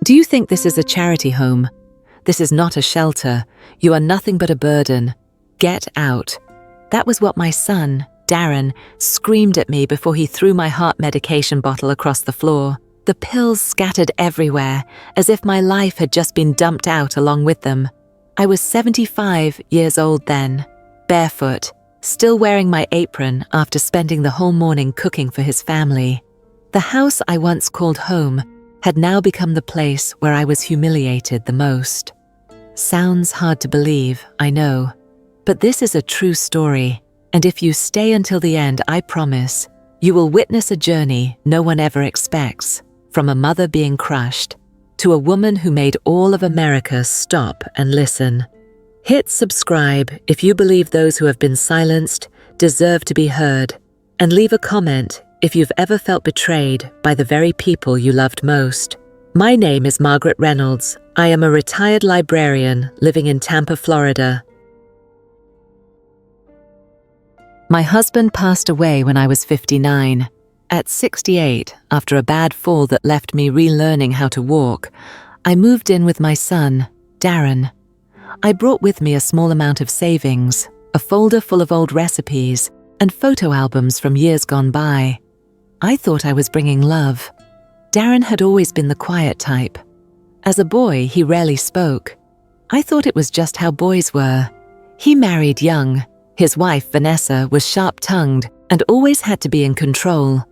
Do you think this is a charity home? This is not a shelter. You are nothing but a burden. Get out. That was what my son, Darren, screamed at me before he threw my heart medication bottle across the floor. The pills scattered everywhere, as if my life had just been dumped out along with them. I was 75 years old then, barefoot, still wearing my apron after spending the whole morning cooking for his family. The house I once called home had now become the place where I was humiliated the most. Sounds hard to believe, I know, but this is a true story, and if you stay until the end, I promise, you will witness a journey no one ever expects, from a mother being crushed to a woman who made all of America stop and listen. Hit subscribe if you believe those who have been silenced deserve to be heard, and leave a comment if you've ever felt betrayed by the very people you loved most. My name is Margaret Reynolds. I am a retired librarian living in Tampa, Florida. My husband passed away when I was 59. At 68, after a bad fall that left me relearning how to walk, I moved in with my son, Darren. I brought with me a small amount of savings, a folder full of old recipes, and photo albums from years gone by. I thought I was bringing love. Darren had always been the quiet type. As a boy, he rarely spoke. I thought it was just how boys were. He married young. His wife, Vanessa, was sharp-tongued and always had to be in control.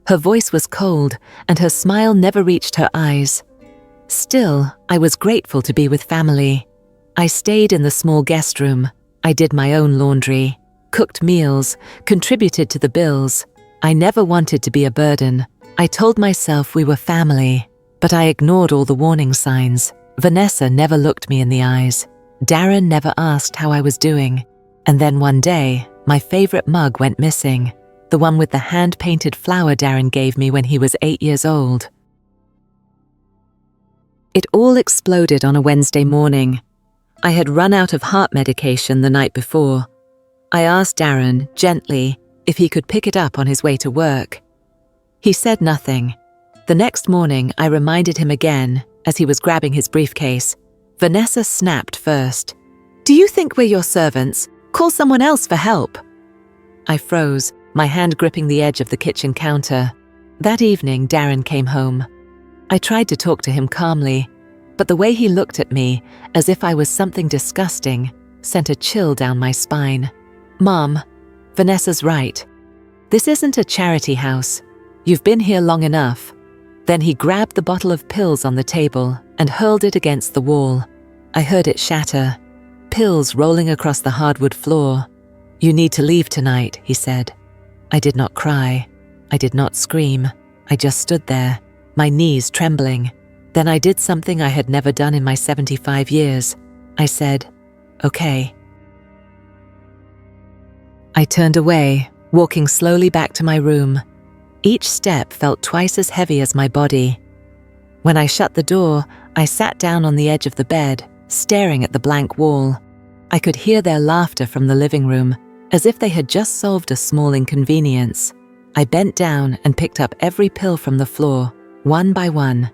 Her voice was cold, and her smile never reached her eyes. Still, I was grateful to be with family. I stayed in the small guest room. I did my own laundry, cooked meals, contributed to the bills. I never wanted to be a burden. I told myself we were family, but I ignored all the warning signs. Vanessa never looked me in the eyes. Darren never asked how I was doing. And then one day, my favorite mug went missing. The one with the hand-painted flower Darren gave me when he was 8 years old. It all exploded on a Wednesday morning. I had run out of heart medication the night before. I asked Darren, gently, if he could pick it up on his way to work. He said nothing. The next morning, I reminded him again, as he was grabbing his briefcase. Vanessa snapped first. "Do you think we're your servants? Call someone else for help." I froze, my hand gripping the edge of the kitchen counter. That evening, Darren came home. I tried to talk to him calmly, but the way he looked at me, as if I was something disgusting, sent a chill down my spine. "Mom, Vanessa's right. This isn't a charity house. You've been here long enough." Then he grabbed the bottle of pills on the table and hurled it against the wall. I heard it shatter, pills rolling across the hardwood floor. "You need to leave tonight," he said. I did not cry. I did not scream. I just stood there, my knees trembling. Then I did something I had never done in my 75 years. I said, "Okay." I turned away, walking slowly back to my room. Each step felt twice as heavy as my body. When I shut the door, I sat down on the edge of the bed, staring at the blank wall. I could hear their laughter from the living room, as if they had just solved a small inconvenience. I bent down and picked up every pill from the floor, one by one.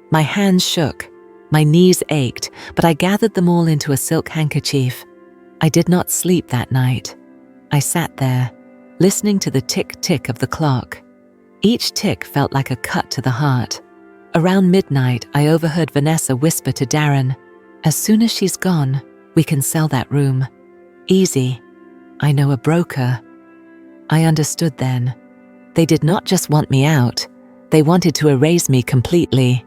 My hands shook, my knees ached, but I gathered them all into a silk handkerchief. I did not sleep that night. I sat there, listening to the tick-tick of the clock. Each tick felt like a cut to the heart. Around midnight, I overheard Vanessa whisper to Darren, "As soon as she's gone, we can sell that room. Easy. I know a broker." I understood then. They did not just want me out. They wanted to erase me completely.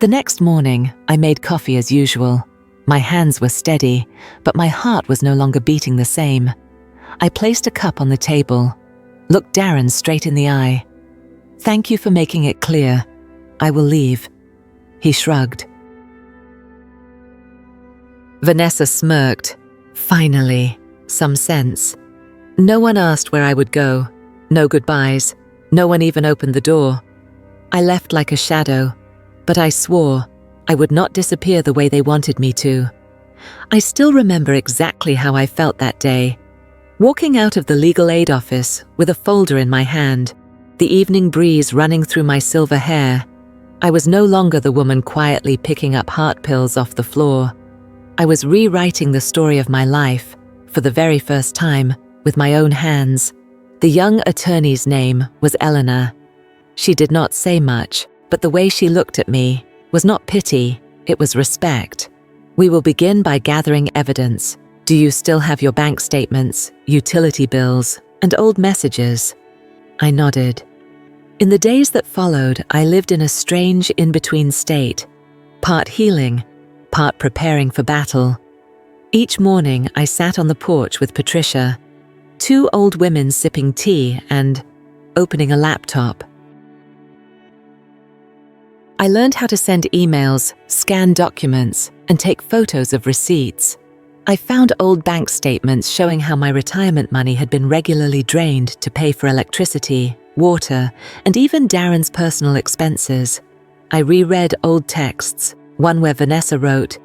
The next morning, I made coffee as usual. My hands were steady, but my heart was no longer beating the same. I placed a cup on the table, looked Darren straight in the eye. "Thank you for making it clear. I will leave." He shrugged. Vanessa smirked. Finally, some sense. No one asked where I would go. No goodbyes. No one even opened the door. I left like a shadow, but I swore I would not disappear the way they wanted me to. I still remember exactly how I felt that day. Walking out of the legal aid office with a folder in my hand, the evening breeze running through my silver hair, I was no longer the woman quietly picking up heart pills off the floor. I was rewriting the story of my life, for the very first time, with my own hands. The young attorney's name was Eleanor. She did not say much, but the way she looked at me was not pity, it was respect. We will begin by gathering evidence. Do you still have your bank statements, utility bills, and old messages? I nodded. In the days that followed, I lived in a strange in-between state, part healing, part preparing for battle. Each morning, I sat on the porch with Patricia, two old women sipping tea and opening a laptop. I learned how to send emails, scan documents, and take photos of receipts. I found old bank statements showing how my retirement money had been regularly drained to pay for electricity, water, and even Darren's personal expenses. I reread old texts, one where Vanessa wrote,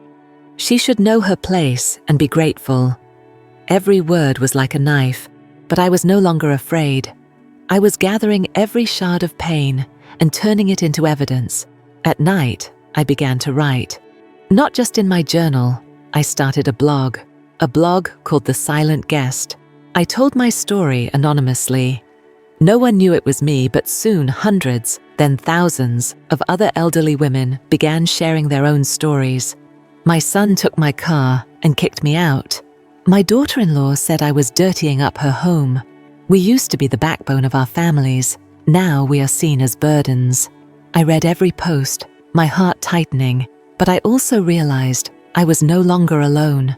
"She should know her place and be grateful." Every word was like a knife, but I was no longer afraid. I was gathering every shard of pain and turning it into evidence. At night, I began to write. Not just in my journal, I started a blog called The Silent Guest. I told my story anonymously. No one knew it was me, but soon hundreds, then thousands, of other elderly women began sharing their own stories. My son took my car and kicked me out. My daughter-in-law said I was dirtying up her home. We used to be the backbone of our families. Now we are seen as burdens. I read every post, my heart tightening, but I also realized I was no longer alone.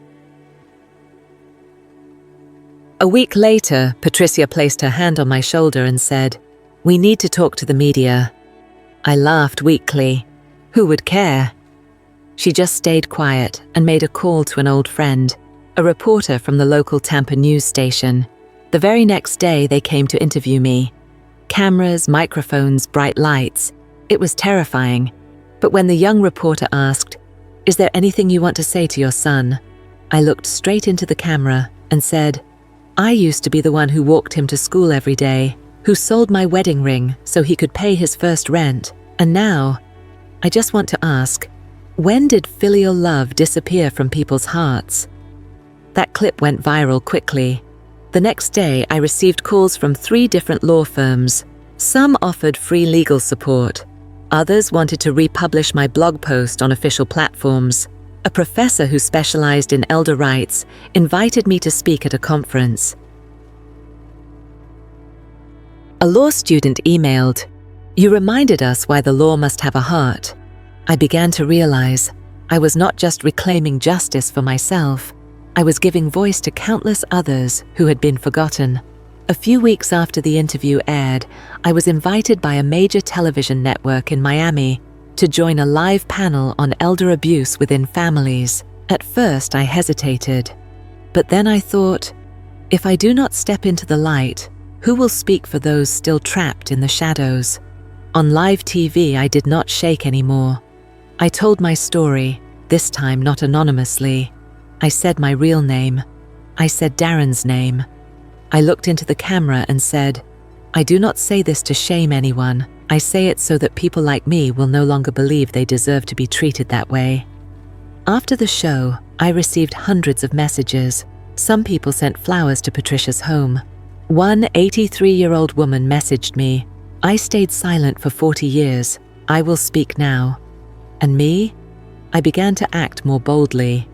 A week later, Patricia placed her hand on my shoulder and said, "We need to talk to the media." I laughed weakly. Who would care? She just stayed quiet and made a call to an old friend, a reporter from the local Tampa news station. The very next day, they came to interview me. Cameras, microphones, bright lights. It was terrifying. But when the young reporter asked, "Is there anything you want to say to your son?" I looked straight into the camera and said, "I used to be the one who walked him to school every day, who sold my wedding ring so he could pay his first rent. And now, I just want to ask, when did filial love disappear from people's hearts?" That clip went viral quickly. The next day, I received calls from 3 different law firms. Some offered free legal support. Others wanted to republish my blog post on official platforms. A professor who specialized in elder rights invited me to speak at a conference. A law student emailed, "You reminded us why the law must have a heart." I began to realize I was not just reclaiming justice for myself, I was giving voice to countless others who had been forgotten. A few weeks after the interview aired, I was invited by a major television network in Miami to join a live panel on elder abuse within families. At first, I hesitated. But then I thought, if I do not step into the light, who will speak for those still trapped in the shadows? On live TV, I did not shake anymore. I told my story, this time not anonymously. I said my real name. I said Darren's name. I looked into the camera and said, "I do not say this to shame anyone. I say it so that people like me will no longer believe they deserve to be treated that way." After the show, I received hundreds of messages. Some people sent flowers to Patricia's home. One 83-year-old woman messaged me, "I stayed silent for 40 years. I will speak now." And me? I began to act more boldly.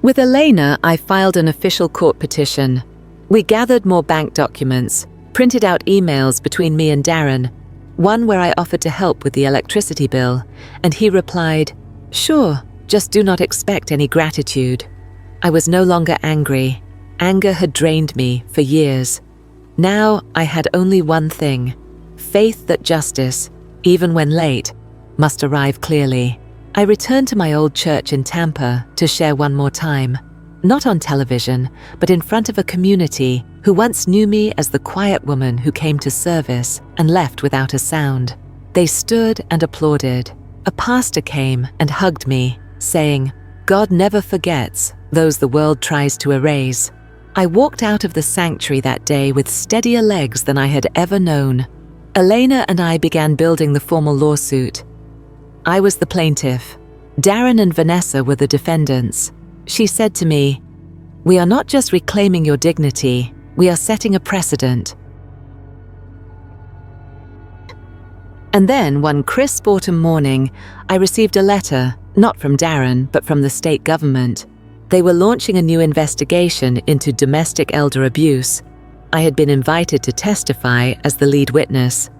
With Elena, I filed an official court petition. We gathered more bank documents, printed out emails between me and Darren, one where I offered to help with the electricity bill, and he replied, "Sure, just do not expect any gratitude." I was no longer angry. Anger had drained me for years. Now I had only one thing: faith that justice, even when late, must arrive clearly. I returned to my old church in Tampa to share one more time, not on television, but in front of a community who once knew me as the quiet woman who came to service and left without a sound. They stood and applauded. A pastor came and hugged me, saying, "God never forgets those the world tries to erase." I walked out of the sanctuary that day with steadier legs than I had ever known. Elena and I began building the formal lawsuit. I was the plaintiff. Darren and Vanessa were the defendants. She said to me, "We are not just reclaiming your dignity, we are setting a precedent." And then, one crisp autumn morning, I received a letter, not from Darren, but from the state government. They were launching a new investigation into domestic elder abuse. I had been invited to testify as the lead witness.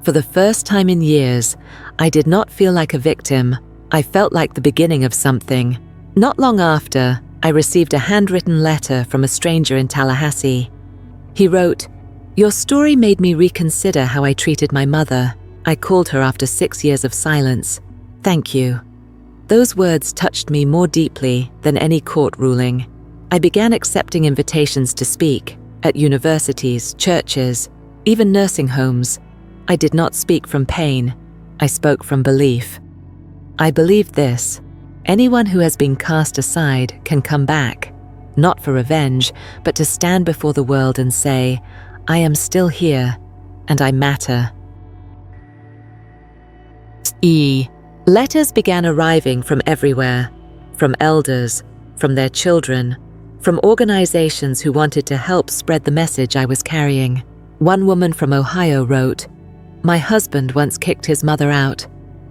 For the first time in years, I did not feel like a victim. I felt like the beginning of something. Not long after, I received a handwritten letter from a stranger in Tallahassee. He wrote, "Your story made me reconsider how I treated my mother. I called her after 6 years of silence. Thank you." Those words touched me more deeply than any court ruling. I began accepting invitations to speak at universities, churches, even nursing homes. I did not speak from pain. I spoke from belief. I believed this: anyone who has been cast aside can come back, not for revenge, but to stand before the world and say, "I am still here, and I matter." Letters began arriving from everywhere, from elders, from their children, from organizations who wanted to help spread the message I was carrying. One woman from Ohio wrote, "My husband once kicked his mother out.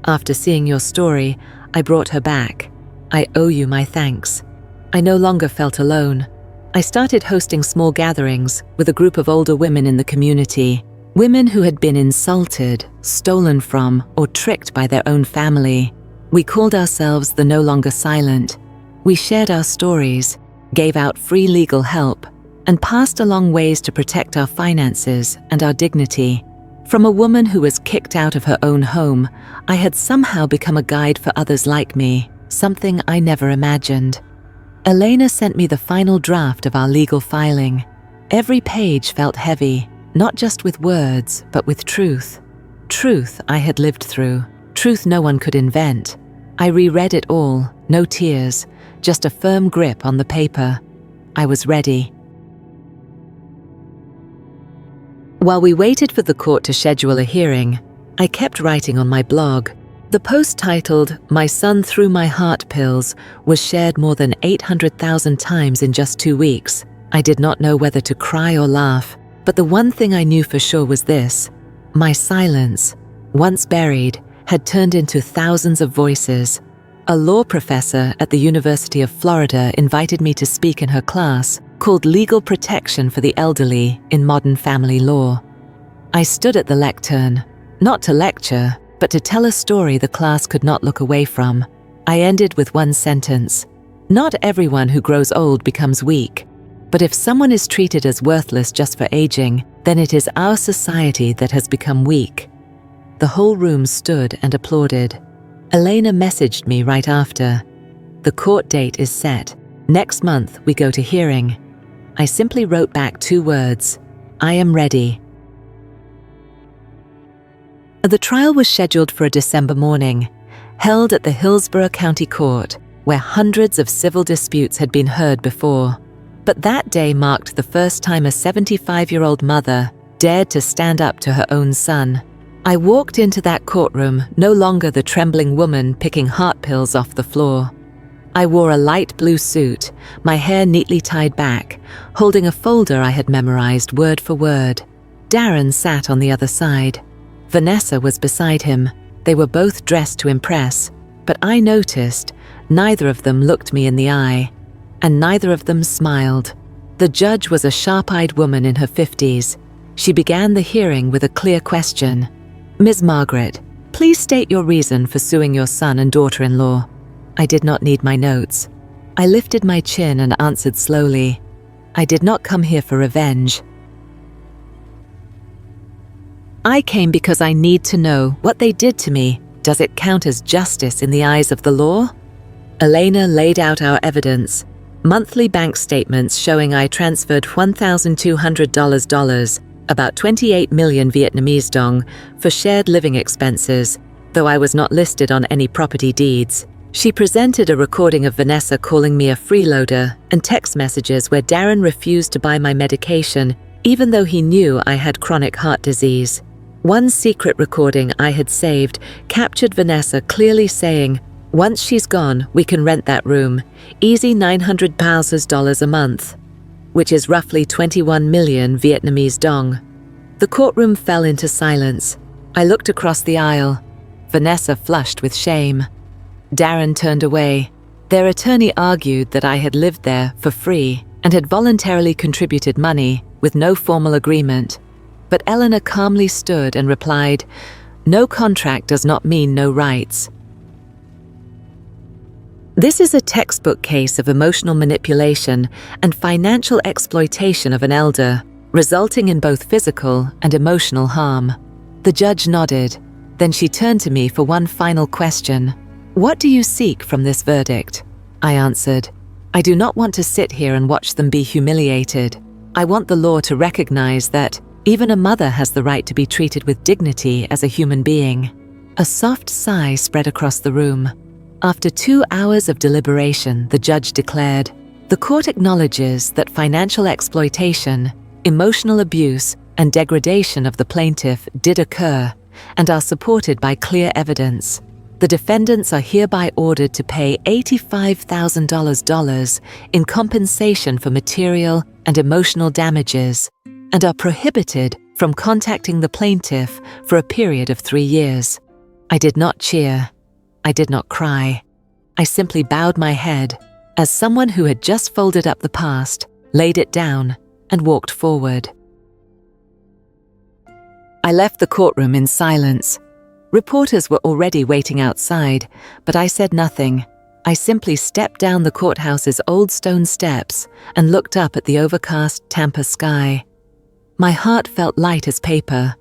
After seeing your story, I brought her back. I owe you my thanks." I no longer felt alone. I started hosting small gatherings with a group of older women in the community. Women who had been insulted, stolen from, or tricked by their own family. We called ourselves the No Longer Silent. We shared our stories, gave out free legal help, and passed along ways to protect our finances and our dignity. From a woman who was kicked out of her own home, I had somehow become a guide for others like me, something I never imagined. Elena sent me the final draft of our legal filing. Every page felt heavy. Not just with words, but with truth. Truth I had lived through. Truth no one could invent. I reread it all, no tears, just a firm grip on the paper. I was ready. While we waited for the court to schedule a hearing, I kept writing on my blog. The post titled, "My Son Threw My Heart Pills," was shared more than 800,000 times in just 2 weeks. I did not know whether to cry or laugh. But the one thing I knew for sure was this: my silence, once buried, had turned into thousands of voices. A law professor at the University of Florida invited me to speak in her class called Legal Protection for the Elderly in Modern Family Law. I stood at the lectern, not to lecture, but to tell a story the class could not look away from. I ended with one sentence: "Not everyone who grows old becomes weak. But if someone is treated as worthless just for aging, then it is our society that has become weak." The whole room stood and applauded. Elena messaged me right after. "The court date is set. Next month we go to hearing." I simply wrote back 2 words: "I am ready." The trial was scheduled for a December morning, held at the Hillsborough County Court, where hundreds of civil disputes had been heard before. But that day marked the first time a 75-year-old mother dared to stand up to her own son. I walked into that courtroom, no longer the trembling woman picking heart pills off the floor. I wore a light blue suit, my hair neatly tied back, holding a folder I had memorized word for word. Darren sat on the other side. Vanessa was beside him. They were both dressed to impress, but I noticed neither of them looked me in the eye. And neither of them smiled. The judge was a sharp-eyed woman in her 50s. She began the hearing with a clear question. "Ms. Margaret, please state your reason for suing your son and daughter-in-law." I did not need my notes. I lifted my chin and answered slowly. "I did not come here for revenge. I came because I need to know what they did to me. Does it count as justice in the eyes of the law?" Elena laid out our evidence. Monthly bank statements showing I transferred $1,200, about 28 million Vietnamese dong, for shared living expenses, though I was not listed on any property deeds. She presented a recording of Vanessa calling me a freeloader and text messages where Darren refused to buy my medication, even though he knew I had chronic heart disease. One secret recording I had saved captured Vanessa clearly saying, "Once she's gone, we can rent that room. Easy $900,000 a month," which is roughly 21 million Vietnamese dong. The courtroom fell into silence. I looked across the aisle. Vanessa flushed with shame. Darren turned away. Their attorney argued that I had lived there for free and had voluntarily contributed money with no formal agreement. But Eleanor calmly stood and replied, "No contract does not mean no rights." This is a textbook case of emotional manipulation and financial exploitation of an elder, resulting in both physical and emotional harm. The judge nodded. Then she turned to me for one final question. "What do you seek from this verdict?" I answered, "I do not want to sit here and watch them be humiliated. I want the law to recognize that even a mother has the right to be treated with dignity as a human being." A soft sigh spread across the room. After 2 hours of deliberation, the judge declared, "The court acknowledges that financial exploitation, emotional abuse, and degradation of the plaintiff did occur and are supported by clear evidence. The defendants are hereby ordered to pay $85,000 in compensation for material and emotional damages and are prohibited from contacting the plaintiff for a period of 3 years." I did not cheer. I did not cry. I simply bowed my head as someone who had just folded up the past, laid it down, and walked forward. I left the courtroom in silence. Reporters were already waiting outside, but I said nothing. I simply stepped down the courthouse's old stone steps and looked up at the overcast Tampa sky. My heart felt light as paper,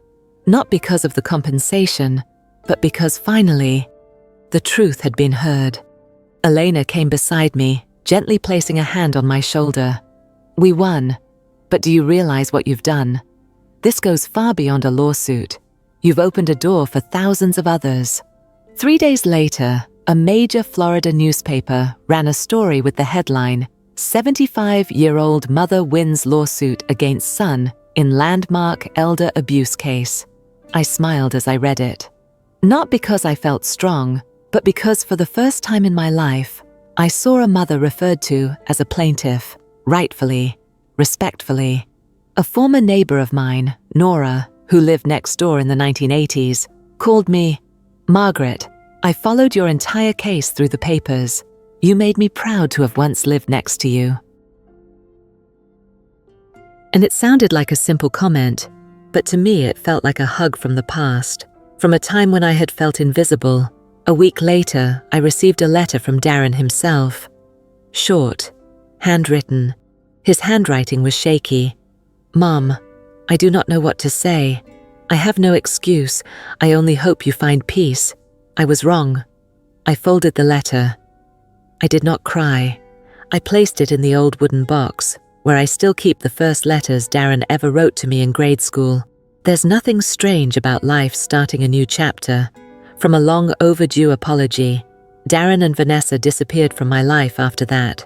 not because of the compensation, but because finally, the truth had been heard. Elena came beside me, gently placing a hand on my shoulder. "We won, but do you realize what you've done? This goes far beyond a lawsuit. You've opened a door for thousands of others." 3 days later, a major Florida newspaper ran a story with the headline, "75-year-old mother wins lawsuit against son in landmark elder abuse case." I smiled as I read it. Not because I felt strong, but because for the first time in my life, I saw a mother referred to as a plaintiff, rightfully, respectfully. A former neighbor of mine, Nora, who lived next door in the 1980s, called me, "Margaret, I followed your entire case through the papers. You made me proud to have once lived next to you." And it sounded like a simple comment, but to me it felt like a hug from the past, from a time when I had felt invisible. A week later, I received a letter from Darren himself. Short, handwritten. His handwriting was shaky. "Mom, I do not know what to say. I have no excuse. I only hope you find peace. I was wrong." I folded the letter. I did not cry. I placed it in the old wooden box, where I still keep the first letters Darren ever wrote to me in grade school. There's nothing strange about life starting a new chapter. From a long overdue apology, Darren and Vanessa disappeared from my life after that.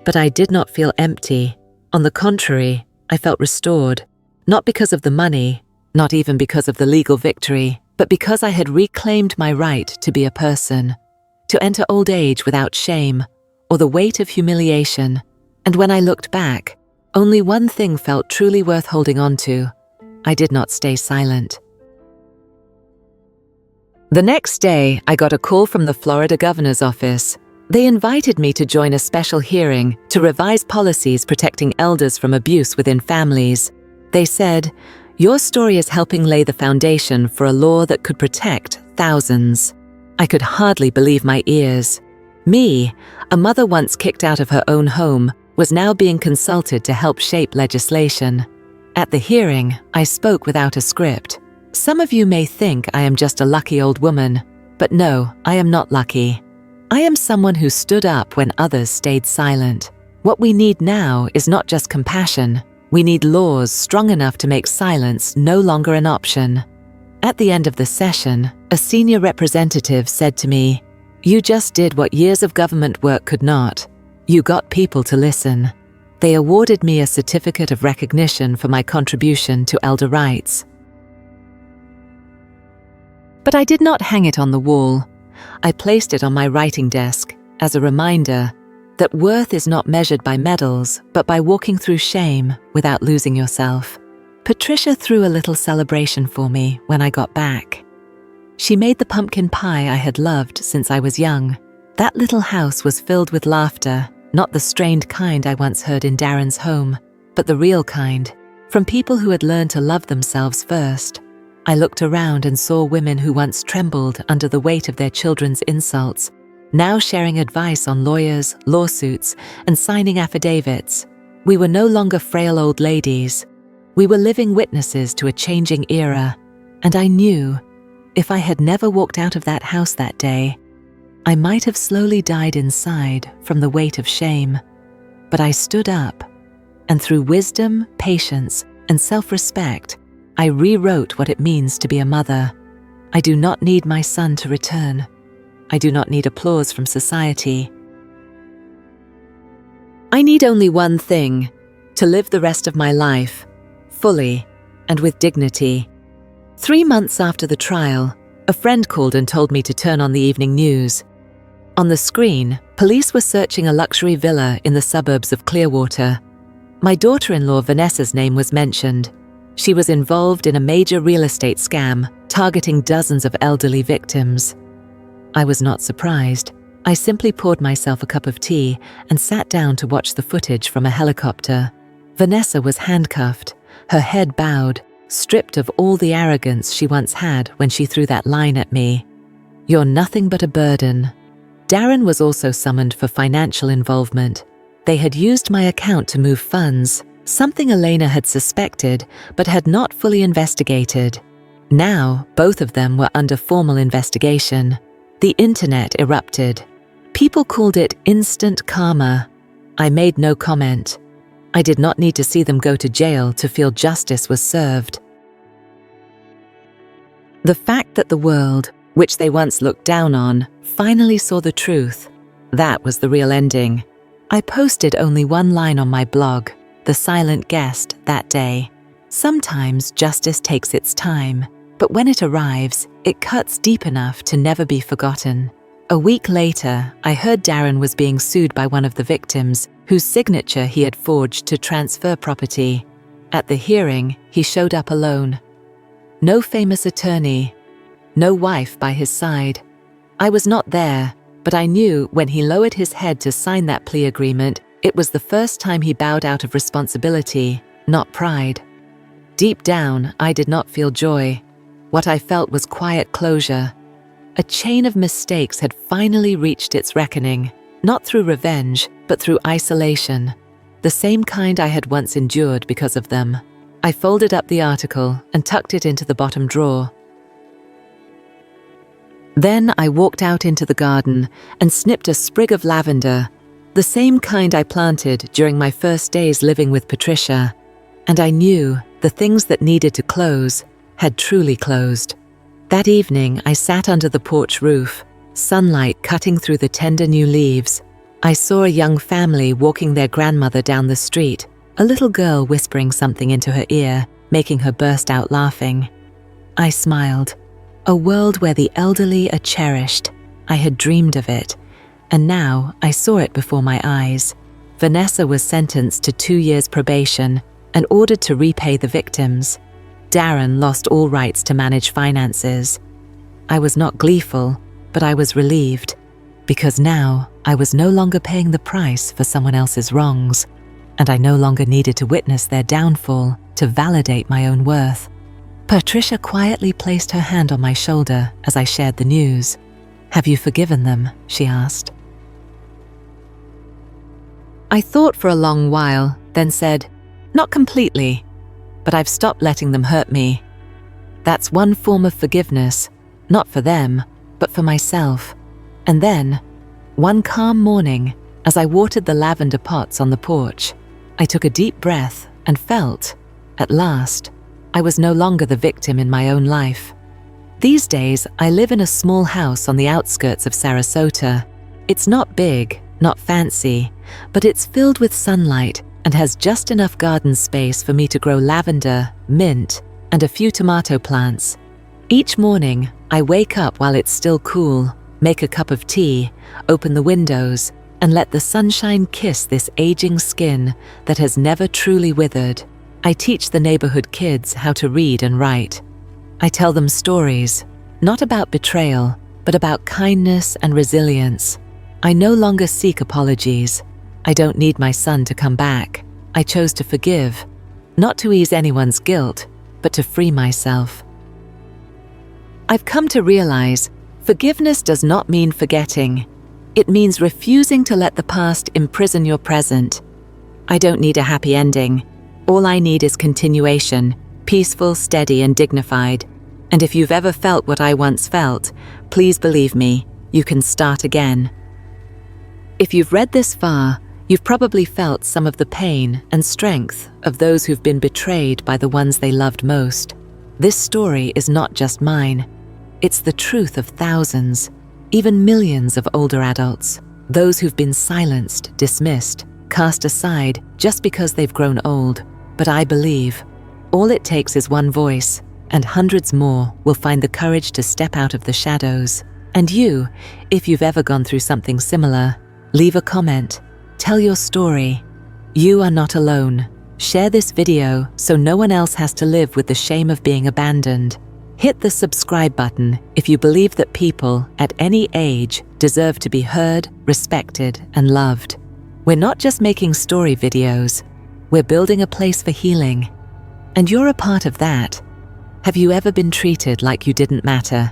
But I did not feel empty. On the contrary, I felt restored, not because of the money, not even because of the legal victory, but because I had reclaimed my right to be a person, to enter old age without shame or the weight of humiliation. And when I looked back, only one thing felt truly worth holding on to. I did not stay silent. The next day, I got a call from the Florida governor's office. They invited me to join a special hearing to revise policies protecting elders from abuse within families. They said, "Your story is helping lay the foundation for a law that could protect thousands." I could hardly believe my ears. Me, a mother once kicked out of her own home, was now being consulted to help shape legislation. At the hearing, I spoke without a script. Some of you may think I am just a lucky old woman, but no, I am not lucky. I am someone who stood up when others stayed silent. What we need now is not just compassion. We need laws strong enough to make silence no longer an option. At the end of the session, a senior representative said to me, "You just did what years of government work could not. You got people to listen." They awarded me a certificate of recognition for my contribution to elder rights. But I did not hang it on the wall. I placed it on my writing desk as a reminder that worth is not measured by medals, but by walking through shame without losing yourself. Patricia threw a little celebration for me when I got back. She made the pumpkin pie I had loved since I was young. That little house was filled with laughter, not the strained kind I once heard in Darren's home, but the real kind, from people who had learned to love themselves first. I looked around and saw women who once trembled under the weight of their children's insults, now sharing advice on lawyers, lawsuits, and signing affidavits. We were no longer frail old ladies. We were living witnesses to a changing era, and I knew, if I had never walked out of that house that day, I might have slowly died inside from the weight of shame. But I stood up, and through wisdom, patience, and self-respect, I rewrote what it means to be a mother. I do not need my son to return. I do not need applause from society. I need only one thing: to live the rest of my life, fully and with dignity. 3 months after the trial, a friend called and told me to turn on the evening news. On the screen, police were searching a luxury villa in the suburbs of Clearwater. My daughter-in-law Vanessa's name was mentioned. She was involved in a major real estate scam, targeting dozens of elderly victims. I was not surprised. I simply poured myself a cup of tea and sat down to watch the footage from a helicopter. Vanessa was handcuffed, her head bowed, stripped of all the arrogance she once had when she threw that line at me. "You're nothing but a burden." Darren was also summoned for financial involvement. They had used my account to move funds, something Elena had suspected but had not fully investigated. Now, both of them were under formal investigation. The internet erupted. People called it instant karma. I made no comment. I did not need to see them go to jail to feel justice was served. The fact that the world, which they once looked down on, finally saw the truth, that was the real ending. I posted only one line on my blog, The Silent Guest, that day. Sometimes justice takes its time, but when it arrives, it cuts deep enough to never be forgotten. A week later, I heard Darren was being sued by one of the victims, whose signature he had forged to transfer property. At the hearing, he showed up alone. No famous attorney, no wife by his side. I was not there, but I knew when he lowered his head to sign that plea agreement, it was the first time he bowed out of responsibility, not pride. Deep down, I did not feel joy. What I felt was quiet closure. A chain of mistakes had finally reached its reckoning, not through revenge, but through isolation, the same kind I had once endured because of them. I folded up the article and tucked it into the bottom drawer. Then I walked out into the garden and snipped a sprig of lavender, the same kind I planted during my first days living with Patricia, and I knew the things that needed to close had truly closed. That evening, I sat under the porch roof, sunlight cutting through the tender new leaves. I saw a young family walking their grandmother down the street, a little girl whispering something into her ear, making her burst out laughing. I smiled. A world where the elderly are cherished. I had dreamed of it, and now I saw it before my eyes. Vanessa was sentenced to 2 years probation and ordered to repay the victims. Darren lost all rights to manage finances. I was not gleeful, but I was relieved, because now I was no longer paying the price for someone else's wrongs, and I no longer needed to witness their downfall to validate my own worth. Patricia quietly placed her hand on my shoulder as I shared the news. "Have you forgiven them?" she asked. I thought for a long while, then said, "Not completely, but I've stopped letting them hurt me. That's one form of forgiveness, not for them, but for myself." And then, one calm morning, as I watered the lavender pots on the porch, I took a deep breath and felt, at last, I was no longer the victim in my own life. These days, I live in a small house on the outskirts of Sarasota. It's not big, not fancy, but it's filled with sunlight and has just enough garden space for me to grow lavender, mint, and a few tomato plants. Each morning, I wake up while it's still cool, make a cup of tea, open the windows, and let the sunshine kiss this aging skin that has never truly withered. I teach the neighborhood kids how to read and write. I tell them stories, not about betrayal, but about kindness and resilience. I no longer seek apologies. I don't need my son to come back. I chose to forgive, not to ease anyone's guilt, but to free myself. I've come to realize forgiveness does not mean forgetting. It means refusing to let the past imprison your present. I don't need a happy ending. All I need is continuation, peaceful, steady, and dignified. And if you've ever felt what I once felt, please believe me, you can start again. If you've read this far, you've probably felt some of the pain and strength of those who've been betrayed by the ones they loved most. This story is not just mine. It's the truth of thousands, even millions of older adults, those who've been silenced, dismissed, cast aside just because they've grown old. But I believe all it takes is one voice, and hundreds more will find the courage to step out of the shadows. And you, if you've ever gone through something similar, leave a comment, tell your story. You are not alone. Share this video so no one else has to live with the shame of being abandoned. Hit the subscribe button if you believe that people at any age deserve to be heard, respected, and loved. We're not just making story videos, we're building a place for healing. And you're a part of that. Have you ever been treated like you didn't matter?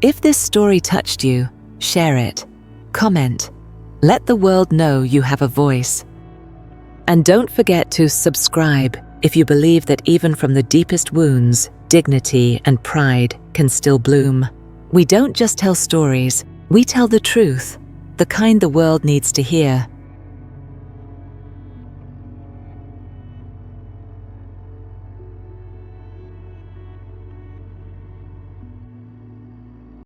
If this story touched you, share it, comment, let the world know you have a voice. And don't forget to subscribe if you believe that even from the deepest wounds, dignity and pride can still bloom. We don't just tell stories, we tell the truth, the kind the world needs to hear.